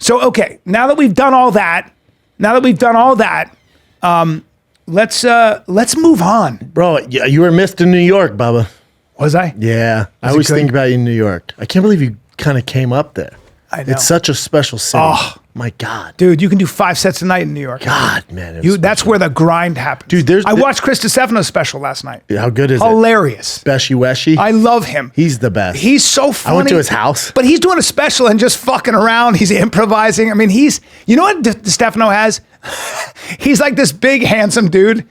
So, okay, now that we've done all that, let's move on. Bro, yeah, you were missed in New York, Bubba. Was I? Yeah. I always think about you in New York. I can't believe you kind of came up there. I know. It's such a special city. Oh. My God. Dude, you can do 5 sets a night in New York. God, man. That's where the grind happens. Dude, I watched Chris Stefano's special last night. How good is it? Hilarious. Beshy Weshy. I love him. He's the best. He's so funny. I went to his house. But he's doing a special and just fucking around. He's improvising. I mean, you know what Stefano has? He's like this big, handsome dude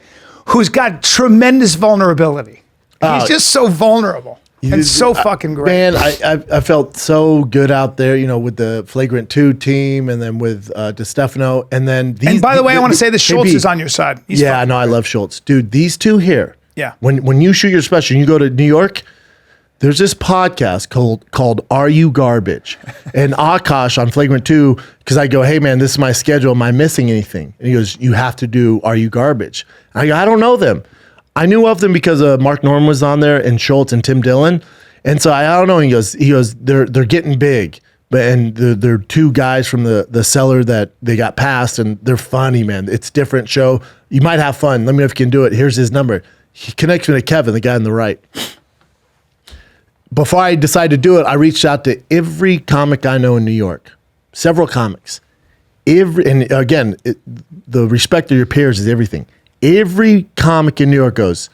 who's got tremendous vulnerability. He's just so vulnerable. And so fucking great. Man, I felt so good out there, with the Flagrant 2 team and then with DeStefano. And then these. And by the way, I want to say that Schultz is on your side. I know. I love Schultz. Dude, these two here. Yeah. When you shoot your special and you go to New York, there's this podcast called Are You Garbage? And Akash on Flagrant 2, because I go, hey, man, this is my schedule. Am I missing anything? And he goes, you have to do Are You Garbage? And I go, I don't know them. I knew of them because Mark Norman was on there and Schultz and Tim Dillon. And so I don't know. He goes, they're getting big, and they're two guys from the cellar that they got passed, and they're funny, man. It's a different show. You might have fun. Let me know if you can do it. Here's his number. He connects me to Kevin, the guy on the right. Before I decided to do it, I reached out to every comic I know in New York, several comics. And again, the respect of your peers is everything. Every comic in New York goes,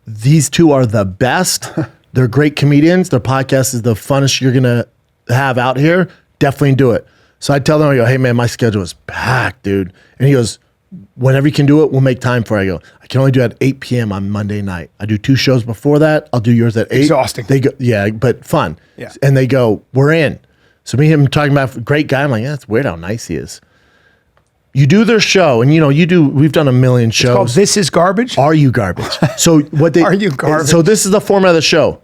these two are the best. They're great comedians. Their podcast is the funnest you're going to have out here. Definitely do it. So I tell them, I go, hey, man, my schedule is packed, dude. And he goes, whenever you can do it, we'll make time for it. I go, I can only do it at 8 p.m. on Monday night. I do 2 shows before that. I'll do yours at 8. Exhausting. They go, yeah, but fun. Yeah. And they go, we're in. So me and him talking about a great guy. I'm like, yeah, it's weird how nice he is. You do their show, and we've done a million shows. It's called This Is Garbage? Are You Garbage? So Are You Garbage? So this is the format of the show.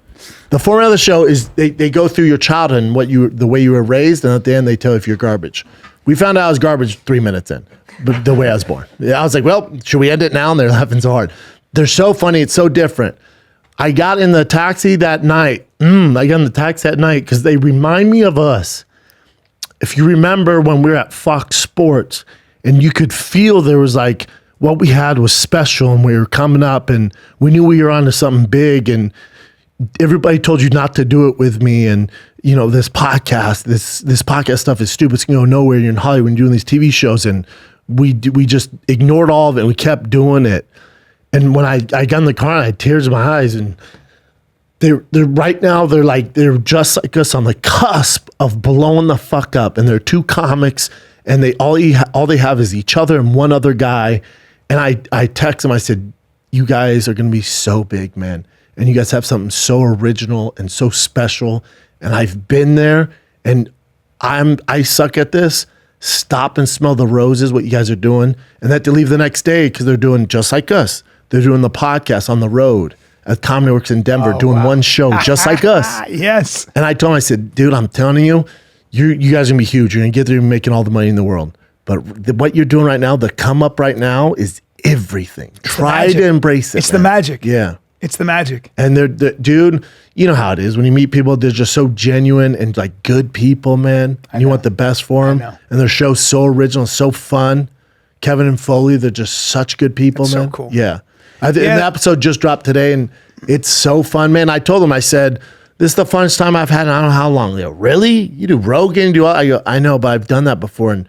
The format of the show is they go through your childhood and the way you were raised, and at the end they tell you if you're garbage. We found out I was garbage 3 minutes in, but the way I was born. I was like, well, should we end it now? And they're laughing so hard. They're so funny. It's so different. I got in the taxi that night. Because they remind me of us. If you remember when we were at Fox Sports, and you could feel there was like what we had was special, and we were coming up, and we knew we were onto something big, and everybody told you not to do it with me, and this podcast stuff is stupid. It's gonna go nowhere. You're in Hollywood and doing these TV shows, and we just ignored all of it. And we kept doing it, and when I got in the car, I had tears in my eyes, and they're right now they're just like us on the cusp of blowing the fuck up, and they're two comics. And all they have is each other and one other guy. And I text them. I said, you guys are going to be so big, man. And you guys have something so original and so special. And I've been there, and I suck at this. Stop and smell the roses, what you guys are doing. And that to leave the next day because they're doing just like us. They're doing the podcast on the road at Comedy Works in Denver, doing one show just like us. Yes. And I told him, I said, dude, I'm telling you, you guys are going to be huge. You're going to get there and making all the money in the world. But what you're doing right now, the come up right now is everything. Try to embrace it. It's the magic. Yeah. It's the magic. And dude, you know how it is. When you meet people, they're just so genuine and like good people, man. And you want the best for them. And their show's so original, so fun. Kevin and Foley, they're just such good people, man. So cool. Yeah. And the episode just dropped today, and it's so fun, man. I told them, I said, this is the funnest time I've had in I don't know how long. They go, really? You do Rogan? I go, I know, but I've done that before. And,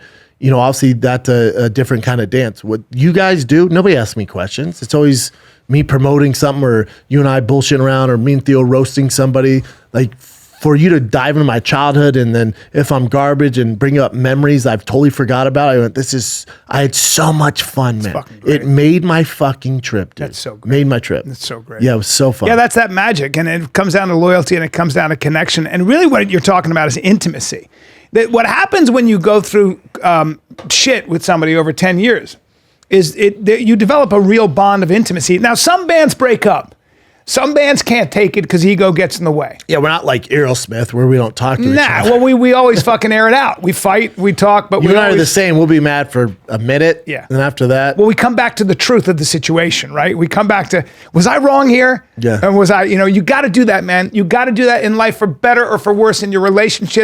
obviously that's a different kind of dance. What you guys do, nobody asks me questions. It's always me promoting something, or you and I bullshitting around, or me and Theo roasting somebody. Like, for you to dive into my childhood, and then if I'm garbage and bring up memories I've totally forgot about, I had so much fun, man. It made my fucking trip, dude. That's so great. Made my trip. That's so great. Yeah, it was so fun. Yeah, that's that magic. And it comes down to loyalty, and it comes down to connection. And really what you're talking about is intimacy. What happens when you go through shit with somebody over 10 years is you develop a real bond of intimacy. Now, some bands break up. Some bands can't take it because ego gets in the way. Yeah, we're not like Aerosmith where we don't talk to each other. Well, we always fucking air it out. We fight, we talk, but you and I are the same. We'll be mad for a minute. Yeah. And after that. Well, we come back to the truth of the situation, right? We come back to, was I wrong here? Yeah. And was I, you got to do that, man. You got to do that in life for better or for worse in your relationships